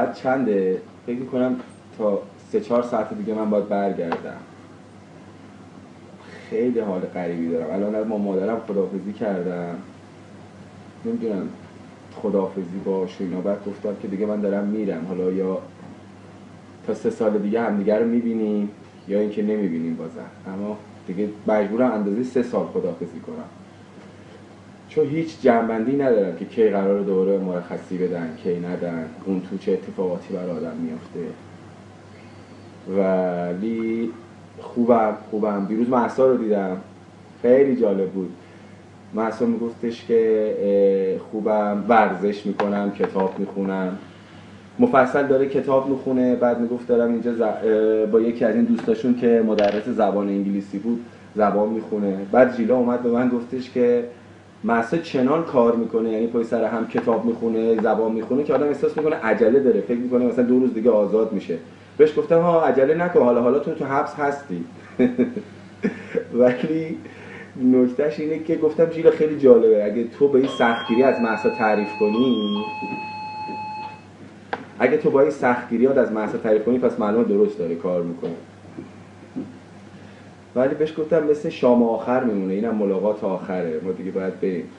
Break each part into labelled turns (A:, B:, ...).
A: ساعت چنده؟ فکر میکنم تا 3-4 ساعت دیگه من باید برگردم. خیلی حال غریبی دارم. الان با مادرم خداحافظی کردم، نمیدونم خداحافظی باش و اینا، بعد گفتم که دیگه من دارم میرم، حالا یا تا 3 سال دیگه همدیگه رو میبینیم یا اینکه نمیبینیم بازم، اما دیگه مجبورم اندازه 3 سال خداحافظی کنم، چون هیچ جنبندی ندارم که کی قراره دوباره مرخصی بدن کی ندن، اون تو چه اتفاقاتی برای آدم میافته. ولی خوبم. دیروز مهسا رو دیدم، خیلی جالب بود. مهسا میگفتش که خوبم، ورزش میکنم، کتاب میخونم، مفصل داره کتاب میخونه. بعد میگفت دارم اینجا با یکی از این دوستاشون که مدرس زبان انگلیسی بود زبان میخونه. بعد جیلا اومد به من گفتش که مهسا چنان کار میکنه، یعنی پای سر هم کتاب میخونه زبان میخونه که آدم احساس میکنه عجله داره، فکر میکنه مثلا 2 روز دیگه آزاد میشه. بهش گفتم ها عجله نکن، حالا تو حبس هستی. ولی نکتهش اینه که گفتم جیلا خیلی جالبه، اگه تو به این سختگیری از مهسا تعریف کنی، اگه تو با این سختگیریات از مهسا تعریف کنی پس معلومه درست داره کار میکنه. ولی بهش گفتم مثل شام آخر میمونه، اینم ملاقات آخره، ما دیگه باید بریم.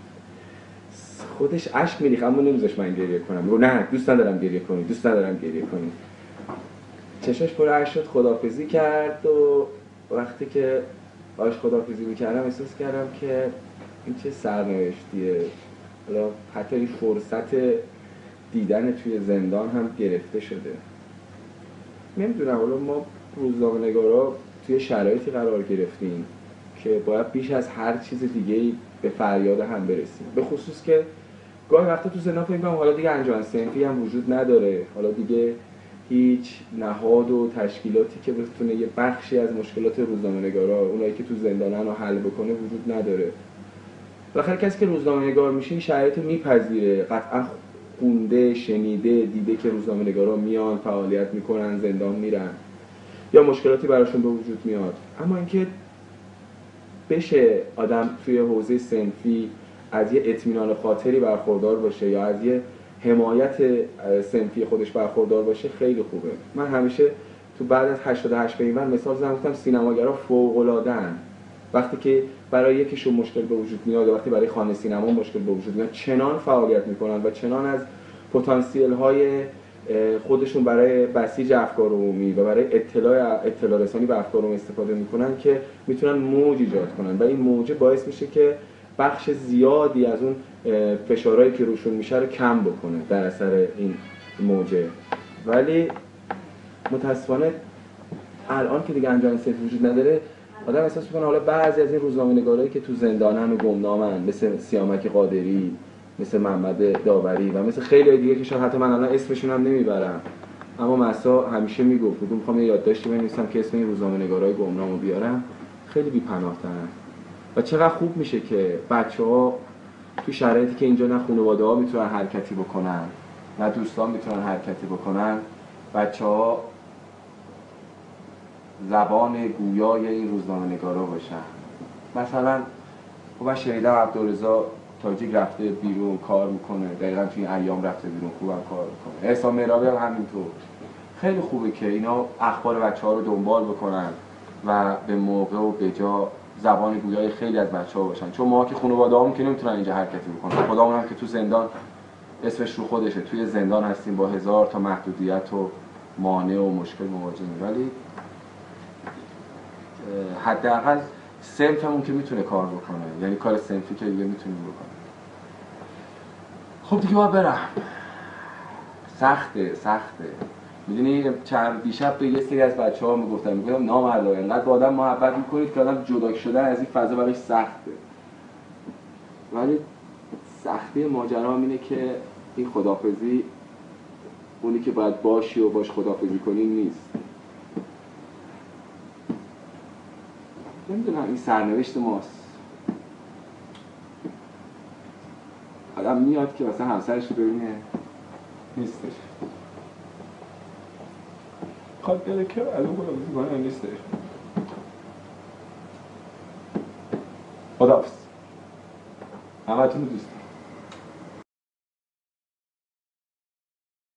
A: خودش اشک میریخت اما نمیذاش من گریه کنم. میگه نه دوست ندارم گریه کنی. چشاش پر اشک شد، خداحافظی کرد و وقتی که باهاش خداحافظی میکردم احساس کردم که این چه سرنوشتیه. حالا حتی این فرصت دیدن توی زندان هم گرفته شده. نمیدونم، حالا ما روزنامه‌نگارا توی شرایطی قرار گرفتیم که باید بیش از هر چیز دیگه‌ای به فریاد هم برسیم، به خصوص که گاهی وقتا تو زندان فکر می‌کنم حالا دیگه انجمن صنفی هم وجود نداره، حالا دیگه هیچ نهاد و تشکیلاتی که بتونه یه بخشی از مشکلات روزنامه‌نگارا، اونایی که تو زندانن رو حل بکنه وجود نداره. بالاخره کسی که روزنامه‌نگار میشه این شرایط رو میپذیره، قطعا خونده، شنیده، دیده که روزنامه‌نگارا میان فعالیت میکنن، زندان میرن یا مشکلاتی براشون به وجود میاد. اما اینکه بشه آدم توی حوزه صنفی از یه اطمینان خاطری برخوردار باشه یا از یه حمایت صنفی خودش برخوردار باشه خیلی خوبه. من همیشه تو بعد از 88 به این ور مثال زدم، گفتم سینماگرا فوق‌العاده‌ان. وقتی که برای یکیشون مشکل به وجود میاد، وقتی برای خانه سینما مشکل به وجود میاد، چنان فعالیت میکنن و چنان از پتانسیل های خودشون برای بسیج افکار عمومی و برای اطلاع رسانی به افکار عمومی استفاده میکنن که میتونن موج ایجاد کنن و این موج باعث میشه که بخش زیادی از اون فشارهایی که روشون میشه رو کم بکنه در اثر این موجه. ولی متاسفانه الان که دیگه انجمن صنفی وجود نداره، آدم احساس میکنه حالا بعضی از این روزنامه‌نگارایی که تو زندانن و گمنامن، مثل سیامک قادری، مثل محمد داوری و مثل خیلی دیگه که شاید حتی من الان اسمشون هم نمیبرم، اما مهسا همیشه میگفت میخوام یه یادداشتی بنویسم که اسم این روزنامه‌نگارای گمنامو بیارم، خیلی بی‌پناه‌ترن. و چقدر خوب میشه که بچه‌ها تو شرایطی که اینجا نه خانواده‌ها میتونن حرکتی بکنن نه دوستان میتونن حرکتی بکنن، بچه‌ها زبان گویای این روزنامه‌نگارا باشن. مثلا من شنیدم عبدالرضا تاجیک رفته بیرون کار میکنه، دقیقاً توی این ایام رفته بیرون، خوبم کار میکنه. احسان مهرابی هم همینطور. خیلی خوبه که اینا اخبار بچه‌ها رو دنبال بکنن و به موقع و به جا زبان گویای خیلی از بچه‌ها باشن، چون ما که خانواده‌هامون که نمیتونن اینجا حرکتی بکنن، خودمون هم که تو زندان اسمش رو خودشه، توی زندان هستیم با 1000 تا محدودیت و مانع و مشکل مواجهیم، ولی حداقل صنفمون که میتونه کار بکنه، یعنی کار صنفی که دیگه میتونیم بکنه. خب دیگه ما برم. سخته. میدونی دیشب به یه سری از بچه‌ها میگفتم نامردا انقدر با آدم محبت میکنید که آدم جدا شدن از این فضا براش سخته. ولی سختی ماجرا اینه که این خدافظی اونی که باید باشی و باش خدافظی کنی نیست. نمیدونم این سرنوشت ماست. آدم میاد که مثلا همسرش رو ببینه نیستش، خواهد داره که الان خدافظی نیستش. خداحافظ. همه تون دوست